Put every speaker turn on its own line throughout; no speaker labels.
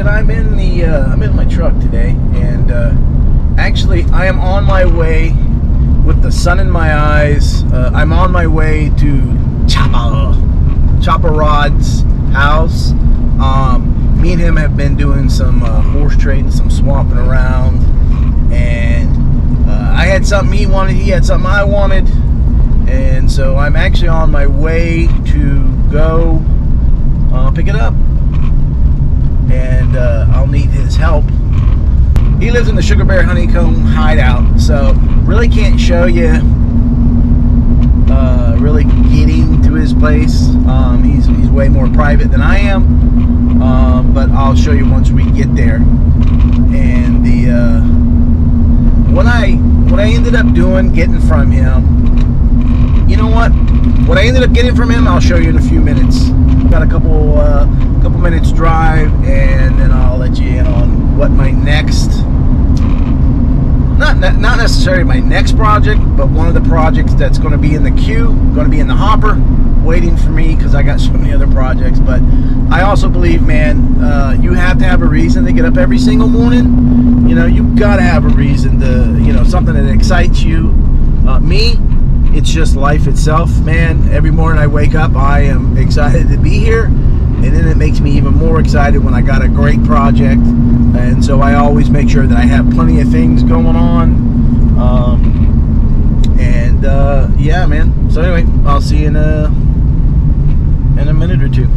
man, I'm in my truck today, and actually I am on my way with the sun in my eyes. I'm on my way to Chopper Rod's house. Me and him have been doing some horse trading, some swapping around, and I had something he wanted, he had something I wanted, and so I'm actually on my way to go pick it up, and I'll need his help. He lives in the Sugar Bear Honeycomb hideout, so really can't show you really getting to his place. He's way more private than I am, but I'll show you once we get there. And what I ended up doing, getting from him, you know what I ended up getting from him, I'll show you in a few minutes. Got a couple minutes drive, and then I'll let you in on what my next, not necessarily my next project, but one of the projects that's going to be in the queue, going to be in the hopper, waiting for me, because I got so many other projects. But I also believe, man, you have to have a reason to get up every single morning. You know, you got to have a reason to, you know, something that excites you. Me, it's just life itself, man. Every morning I wake up, I am excited to be here, and then it makes me even more excited when I got a great project. And so I always make sure that I have plenty of things going on. Yeah, man. So anyway, I'll see you in a minute or two.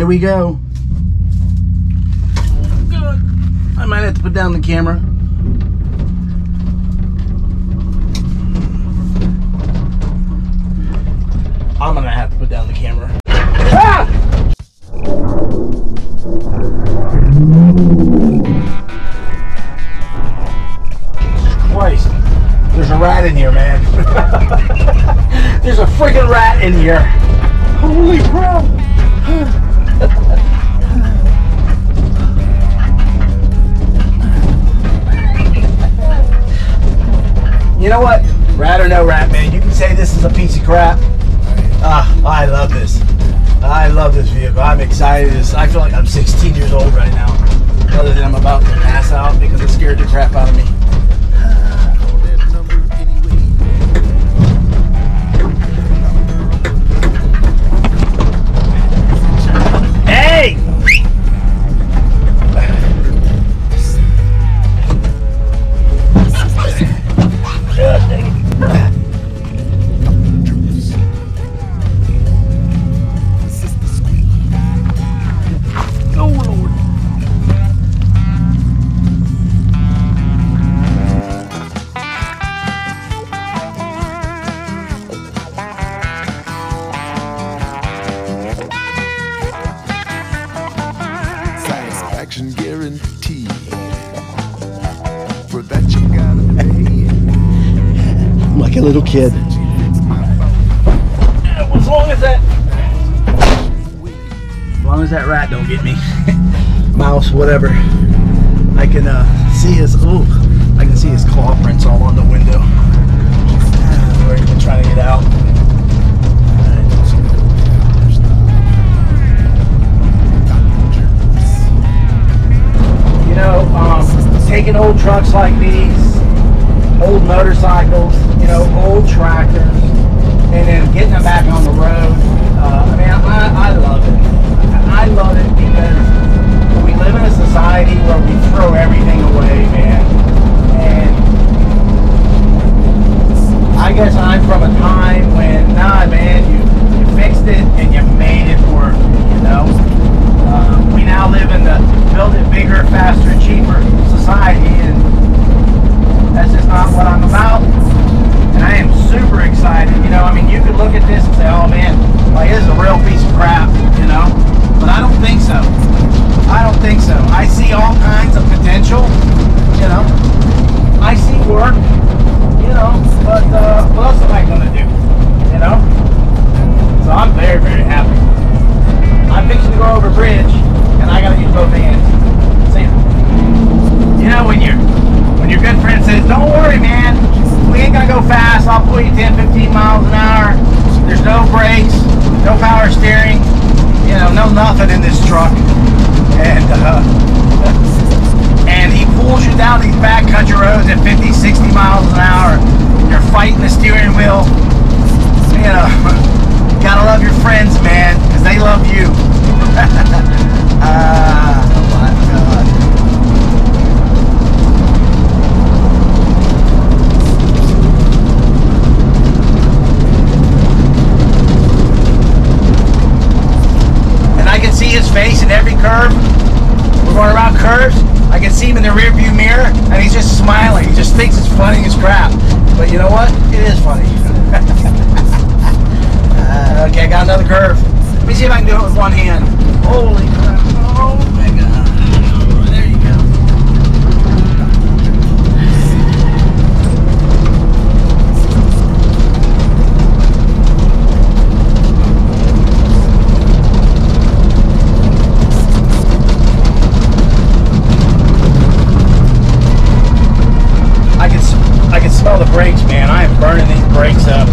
we go. Good. I might have to put down the camera. I'm gonna have to put down the camera. Ah! Jesus Christ. There's a rat in here, man. There's a freaking rat in here. Holy crap. You know what? Rat or no rat, man, you can say this is a piece of crap. I love this. I love this vehicle. I'm excited. I feel like I'm 16 years old right now. Other than I'm about to pass out because it scared the crap out of me. Hey!
Guaranteed. For that you gotta pay.
I'm like a little kid. As long as that rat don't get me. Mouse, whatever. I can see his I can see his claw prints all on the window. We're even trying to get out. You know, taking old trucks like these, old motorcycles, you know, old tractors, and then getting them back on the road. I mean, I love it. I love it because we live in a society where we throw everything away, man. And I guess I'm from a time when, nah, man, you fixed it and you made it work, you know? We now live in the build it bigger, faster, cheaper society, and that's just not what I'm about. And I am super excited. You know, I mean, you could look at this and say, oh man, like this is a real piece of crap, you know? But I don't think so. I don't think so. I see all kinds of potential, you know? I see work, you know, but what else am I gonna do, you know? So I'm very, very happy. I'm fixing to go over a bridge, and I gotta use both hands. See, you know, when your good friend says, don't worry, man, we ain't gonna go fast, I'll pull you 10, 15 miles an hour, there's no brakes, no power steering, you know, no nothing in this truck, and he pulls you down these backcountry roads at 50, 60 miles an hour, you're fighting the steering wheel, you know, you gotta love your friends, man, because they love you. Oh my God. And I can see his face in every curve. We're going around curves. I can see him in the rear view mirror, and he's just smiling. He just thinks it's funny as crap. But you know what? It is funny. Okay, I got another curve. Let me see if I can do it with one hand. Holy crap. Oh my God. There you go. I can smell the brakes, man. I am burning these brakes up.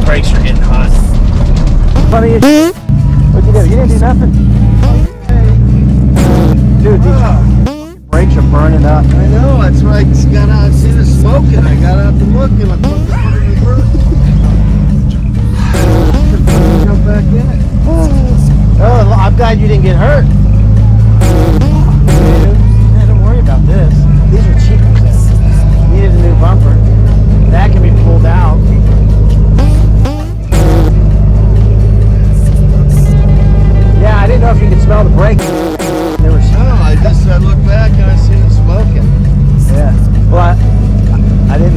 Brakes are getting hot. Funny as shit. What'd you do? You didn't do nothing? Dude, these brakes are burning up.
I know, that's why I got out, I seen it smoking. I got out to look and I put the foot in the roof. Jump back in it.
Oh, I'm glad you didn't get hurt. Man, don't worry about this. These are cheap. Needed a new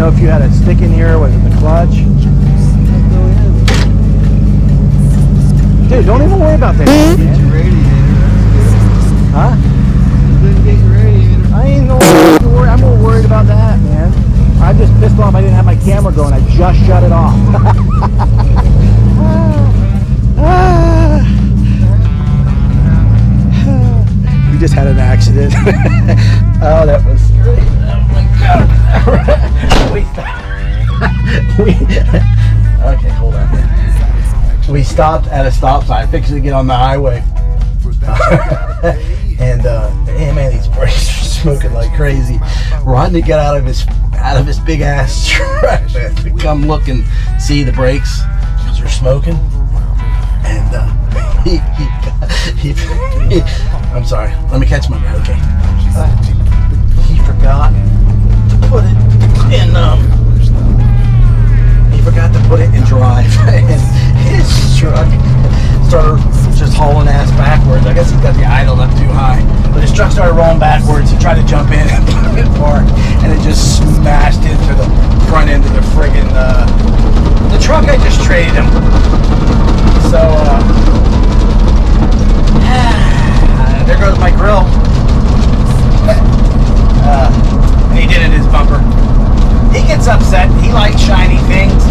know if you had a stick in here, was it the clutch? Dude, don't even worry about that.
Get your radiator.
Huh?
Didn't get your radiator.
I ain't no worry. I'm more worried about that, man. I'm just pissed off I didn't have my camera going. I just shut it off. We just had an accident. Oh, that was great. Oh my God. Okay, hold on. We stopped at a stop sign, fixing to get on the highway. And man, these brakes are smoking like crazy. Rodney got out of his big ass truck to come look and see the brakes because they're smoking. And I'm sorry. Let me catch my breath. Okay. He forgot to put it in. He forgot to put it in drive, and his truck started just hauling ass backwards. I guess he's got the idle up too high, but his truck started rolling backwards. He tried to jump in and put it parked, and it just smashed into the front end of the friggin' the truck I just traded him. So there goes my grill. And he did it in his bumper. He gets upset. He likes shiny things.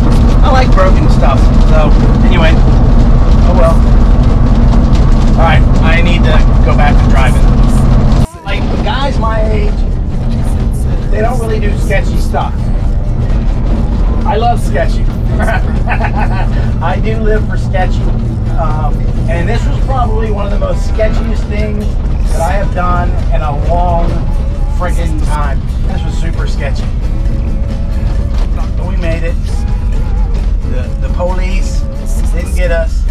I like broken stuff. So anyway, oh well. Alright, I need to go back to driving. Like guys my age, they don't really do sketchy stuff. I love sketchy. I do live for sketchy. And this was probably one of the most sketchiest things that I have done in a long friggin' time. This was super sketchy. But we made it. The police didn't get us.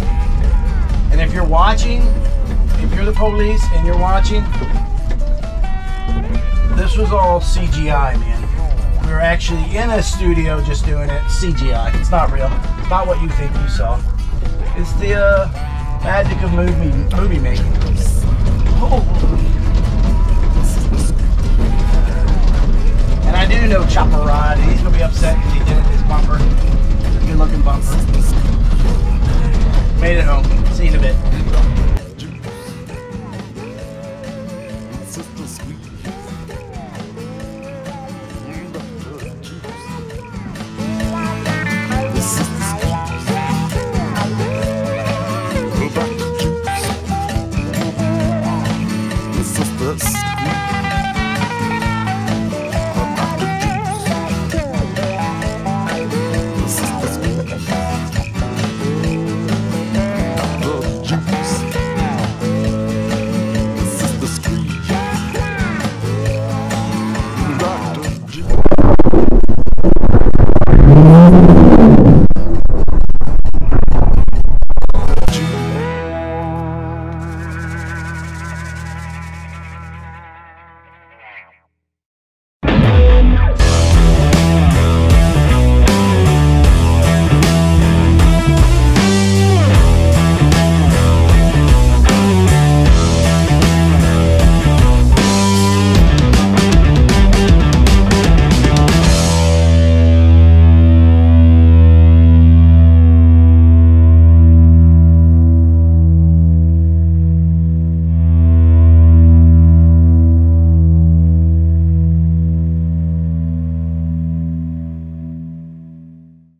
And if you're watching, if you're the police and you're watching, this was all CGI, man. We were actually in a studio just doing it. CGI. It's not real. It's not what you think you saw. It's the magic of movie making. Oh. And I do know Chopper Rod. He's gonna be upset because he did it his bumper. Good looking bumper. Made it home. See you in a bit.
Doctor.